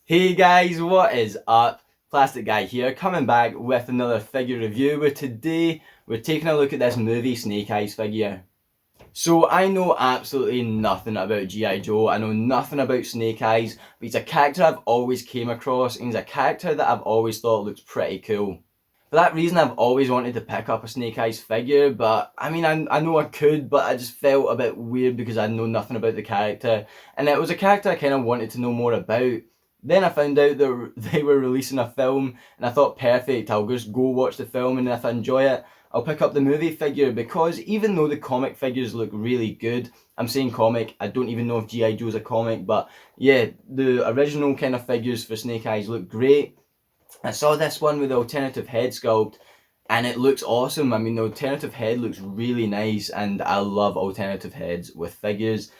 Hey guys, what is up? Plastic Guy here, coming back with another figure review, where today we're taking a look at this movie Snake Eyes figure. So I know absolutely nothing about G.I. Joe, I know nothing about Snake Eyes, but he's a character I've always came across, and he's a character that I've always thought looks pretty cool. For that reason, I've always wanted to pick up a Snake Eyes figure, but I mean, I know I could, but I just felt a bit weird because I know nothing about the character, and it was a character I kind of wanted to know more about. Then I found out that they were releasing a film, and I thought, perfect, I'll just go watch the film, and if I enjoy it, I'll pick up the movie figure, because even though the comic figures look really good, I'm saying comic, I don't even know if G.I. Joe's a comic, but yeah, the original kind of figures for Snake Eyes look great. I saw this one with the alternative head sculpt, and it looks awesome. I mean, the alternative head looks really nice, and I love alternative heads with figures.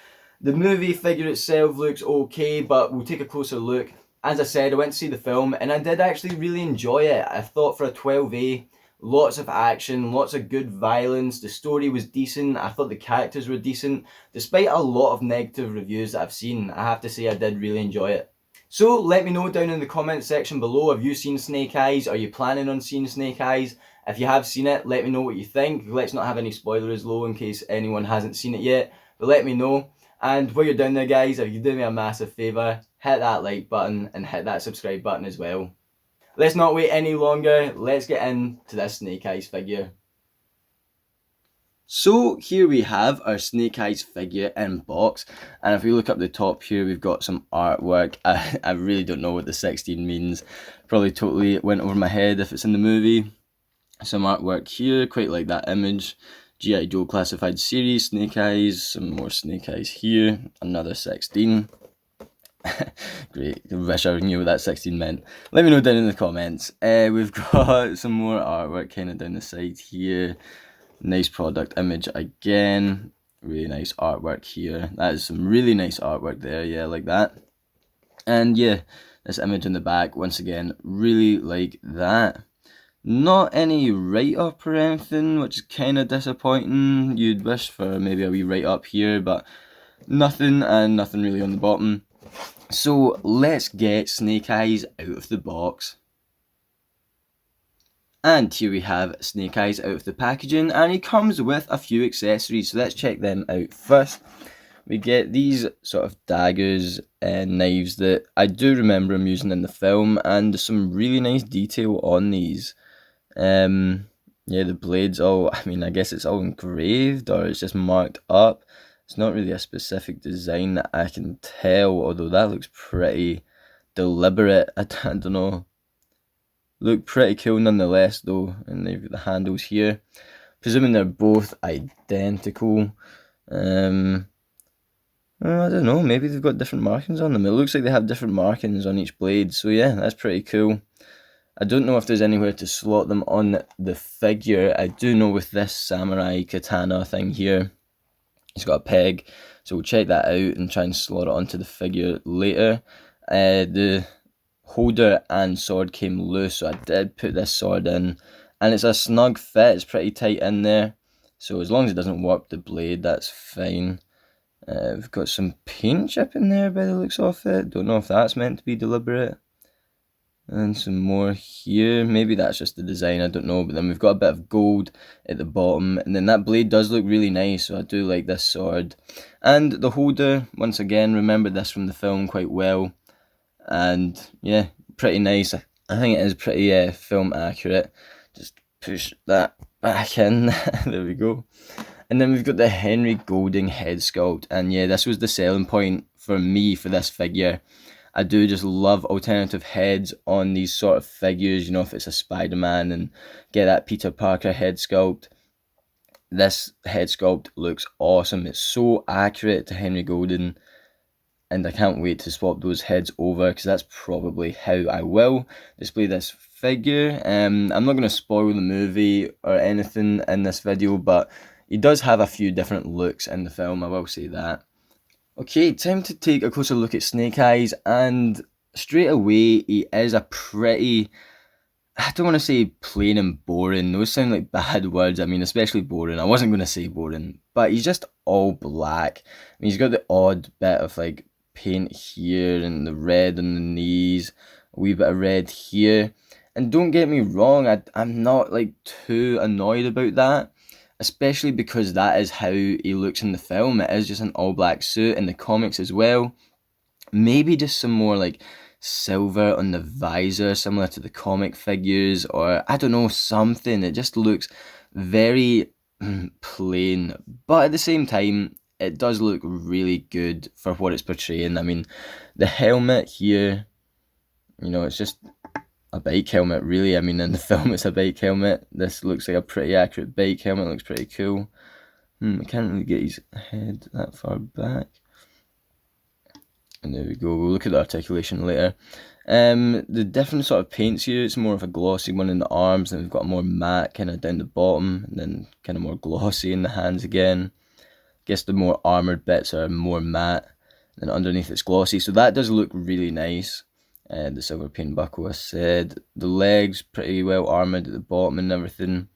The movie figure itself looks okay, but we'll take a closer look. As I said, I went to see the film, and I did actually really enjoy it. I thought for a 12A, lots of action, lots of good violence, the story was decent, I thought the characters were decent. Despite a lot of negative reviews that I've seen, I have to say I did really enjoy it. So let me know down in the comment section below, have you seen Snake Eyes? Are you planning on seeing Snake Eyes? If you have seen it, let me know what you think. Let's not have any spoilers low in case anyone hasn't seen it yet, but let me know. And while you're down there guys, if you do me a massive favour, hit that like button and hit that subscribe button as well. Let's not wait any longer, let's get into this Snake Eyes figure. So here we have our Snake Eyes figure in box, and if we look up the top here, we've got some artwork. I really don't know what the 16 means, probably totally went over my head if it's in the movie. Some artwork here, quite like that image. G.I. Joe Classified Series, Snake Eyes, some more Snake Eyes here, another 16. Great, I wish I knew what that 16 meant. Let me know down in the comments. We've got some more artwork kind of down the side here. Nice product image again, really nice artwork here. That is some really nice artwork there, yeah, like that. And yeah, this image in the back, once again, really like that. Not any write-up or anything, which is kind of disappointing. You'd wish for maybe a wee write-up here, but nothing, and nothing really on the bottom. So let's get Snake Eyes out of the box. And here we have Snake Eyes out of the packaging, and he comes with a few accessories, so let's check them out first. We get these sort of daggers and knives that I do remember him using in the film, and there's some really nice detail on these. Yeah, the blades all, I mean, I guess it's all engraved, or it's just marked up. It's not really a specific design that I can tell, although that looks pretty deliberate. I don't know. Look pretty cool nonetheless though, and they've got the handles here. Presuming they're both identical. I don't know, maybe they've got different markings on them. It looks like they have different markings on each blade, so yeah, that's pretty cool. I don't know if there's anywhere to slot them on the figure. I do know with this samurai katana thing here, it's got a peg, so we'll check that out and try and slot it onto the figure later. The holder and sword came loose, so I did put this sword in, and it's a snug fit, it's pretty tight in there, so as long as it doesn't warp the blade, that's fine. We've got some paint chip in there by the looks of it, don't know if that's meant to be deliberate. And some more here, maybe that's just the design, I don't know, but then we've got a bit of gold at the bottom, and then that blade does look really nice, so I do like this sword. And the holder, once again, remember this from the film quite well, and yeah, pretty nice. I think it is pretty film accurate. Just push that back in. There we go. And then we've got the Henry Golding head sculpt, and yeah, this was the selling point for me for this figure. I do just love alternative heads on these sort of figures, you know, if it's a Spider-Man and get that Peter Parker head sculpt. This head sculpt looks awesome. It's so accurate to Henry Golding, and I can't wait to swap those heads over, because that's probably how I will display this figure. I'm not going to spoil the movie or anything in this video, but he does have a few different looks in the film, I will say that. Okay, time to take a closer look at Snake Eyes, and straight away he is a pretty, I don't want to say plain and boring, those sound like bad words, I mean especially boring, I wasn't going to say boring, but he's just all black. I mean, he's got the odd bit of like paint here and the red on the knees, a wee bit of red here. And don't get me wrong, I'm not like too annoyed about that, especially because that is how he looks in the film. It is just an all black suit in the comics as well. Maybe just some more like silver on the visor, similar to the comic figures, or I don't know, something. It just looks very plain, but at the same time, it does look really good for what it's portraying. I mean, the helmet here, you know, it's just a bike helmet, really. I mean, in the film, it's a bike helmet. This looks like a pretty accurate bike helmet. It looks pretty cool. I can't really get his head that far back. And there we go. We'll look at the articulation later. The different sort of paints here, it's more of a glossy one in the arms, and we've got a more matte kind of down the bottom, and then kind of more glossy in the hands again. I guess the more armoured bits are more matte, and underneath it's glossy, so that does look really nice. The silver paint buckle, I said. The legs, pretty well armoured at the bottom and everything.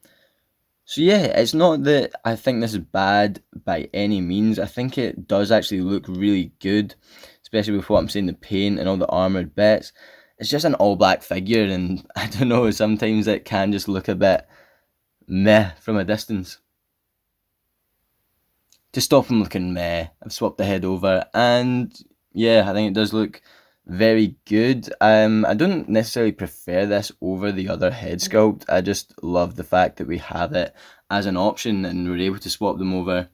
So yeah, it's not that I think this is bad by any means. I think it does actually look really good, especially with what I'm saying, the paint and all the armoured bits. It's just an all black figure, and I don't know, sometimes it can just look a bit meh from a distance. To stop him looking meh, I've swapped the head over, and yeah, I think it does look very good. I don't necessarily prefer this over the other head sculpt. I just love the fact that we have it as an option and we're able to swap them over.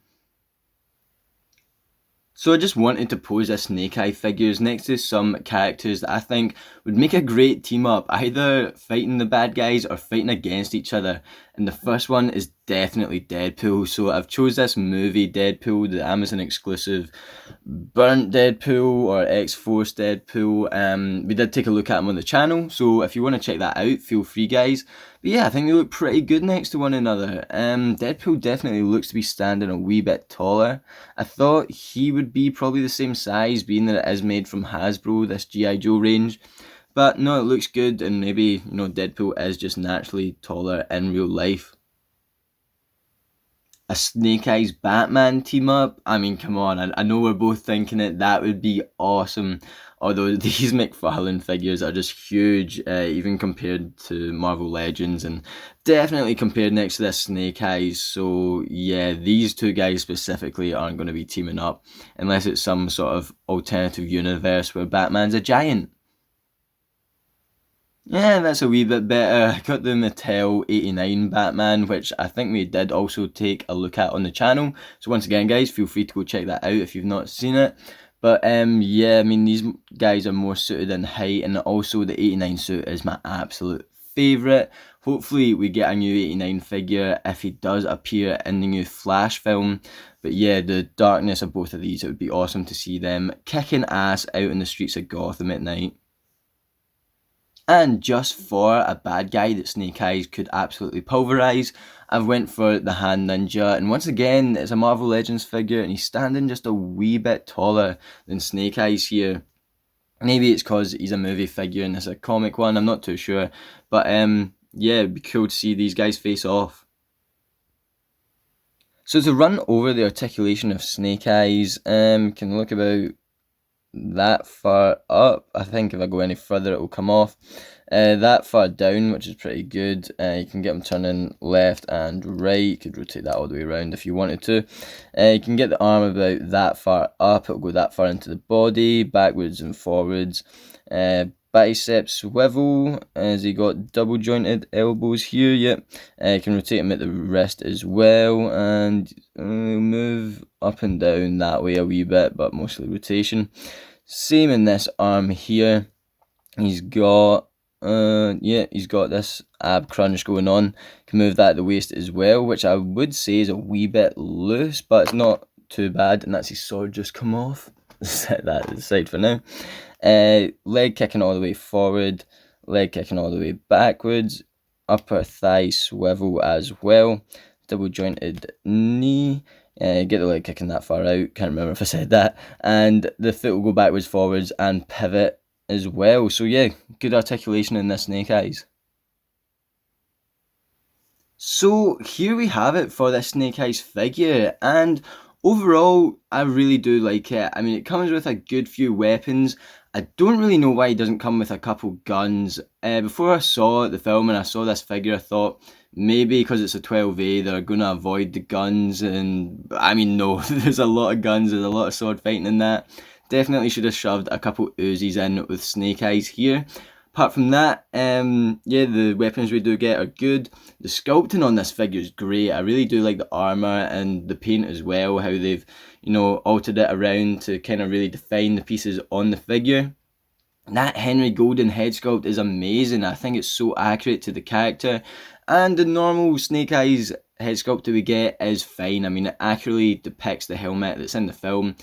So I just wanted to pose a Snake Eye figures next to some characters that I think would make a great team up, either fighting the bad guys or fighting against each other. And the first one is definitely Deadpool. So I've chose this movie Deadpool, the Amazon exclusive Burnt Deadpool or X-Force Deadpool. We did take a look at them on the channel, so if you want to check that out, feel free guys. But yeah, I think they look pretty good next to one another. Deadpool definitely looks to be standing a wee bit taller. I thought he would be probably the same size, being that it is made from Hasbro, this G.I. Joe range. But no, it looks good, and maybe, you know, Deadpool is just naturally taller in real life. A Snake Eyes Batman team up, I mean, come on, I know we're both thinking it, that would be awesome. Although these McFarlane figures are just huge, even compared to Marvel Legends, and definitely compared next to this Snake Eyes. So yeah, these two guys specifically aren't going to be teaming up, unless it's some sort of alternative universe where Batman's a giant. Yeah, that's a wee bit better. I got the Mattel 89 Batman, which I think we did also take a look at on the channel. So once again, guys, feel free to go check that out if you've not seen it. But yeah, I mean, these guys are more suited in height, and also the 89 suit is my absolute favourite. Hopefully we get a new 89 figure if he does appear in the new Flash film. But yeah, the darkness of both of these, it would be awesome to see them kicking ass out in the streets of Gotham at night. And just for a bad guy that Snake Eyes could absolutely pulverise, I've went for the Hand Ninja, and once again, it's a Marvel Legends figure, and he's standing just a wee bit taller than Snake Eyes here. Maybe it's because he's a movie figure and it's a comic one, I'm not too sure. But yeah, it'd be cool to see these guys face off. So to run over the articulation of Snake Eyes, can look about that far up. I think if I go any further it will come off. That far down, which is pretty good. You can get them turning left and right. You could rotate that all the way around if you wanted to. You can get the arm about that far up. It'll go that far into the body, backwards and forwards. Bicep swivel, as he got double jointed elbows here. Yep. You can rotate him at the wrist as well, and move up and down that way a wee bit, but mostly rotation. Same in this arm here. He's got he's got this ab crunch going on. Can move that at the waist as well, which I would say is a wee bit loose, but it's not too bad. And that's his sword just come off. Set that aside for now. Leg kicking all the way forward, leg kicking all the way backwards, upper thigh swivel as well, double jointed knee, get the leg kicking that far out, can't remember if I said that, and the foot will go backwards, forwards and pivot as well. So yeah, good articulation in this Snake Eyes. So here we have it for this Snake Eyes figure, and Overall, I really do like it. I mean, it comes with a good few weapons. I don't really know why it doesn't come with a couple guns. Before I saw the film and I saw this figure, I thought maybe because it's a 12A, they're going to avoid the guns. And I mean, no, there's a lot of guns, there's a lot of sword fighting in that. Definitely should have shoved a couple Uzis in with Snake Eyes here. Apart from that, yeah, the weapons we do get are good. The sculpting on this figure is great. I really do like the armour and the paint as well, how they've, altered it around to kind of really define the pieces on the figure. That Henry Golden head sculpt is amazing. I think it's so accurate to the character. And the normal Snake Eyes head sculpt that we get is fine. I mean, it accurately depicts the helmet that's in the film.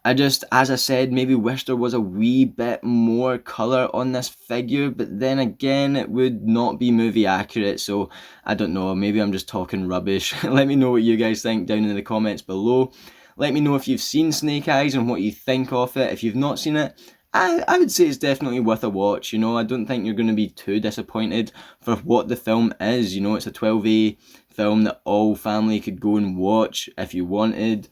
I just, as I said, maybe wish there was a wee bit more colour on this figure, but then again, it would not be movie accurate, so I don't know, maybe I'm just talking rubbish. Let me know what you guys think down in the comments below. Let me know if you've seen Snake Eyes and what you think of it. If you've not seen it, I would say it's definitely worth a watch. I don't think you're going to be too disappointed for what the film is. It's a 12A film that all family could go and watch if you wanted.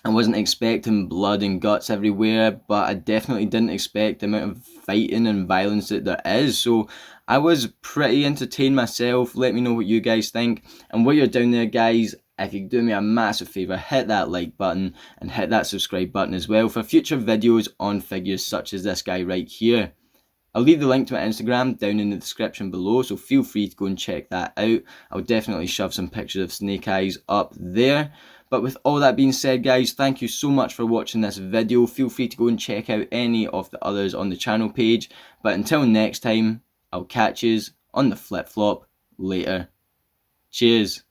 I wasn't expecting blood and guts everywhere, but I definitely didn't expect the amount of fighting and violence that there is. So I was pretty entertained myself. Let me know what you guys think. And while you're down there, guys, if you could do me a massive favour, hit that like button and hit that subscribe button as well for future videos on figures such as this guy right here. I'll leave the link to my Instagram down in the description below, so feel free to go and check that out. I'll definitely shove some pictures of Snake Eyes up there. But with all that being said, guys, thank you so much for watching this video. Feel free to go and check out any of the others on the channel page. But until next time, I'll catch yous on the flip-flop later. Cheers.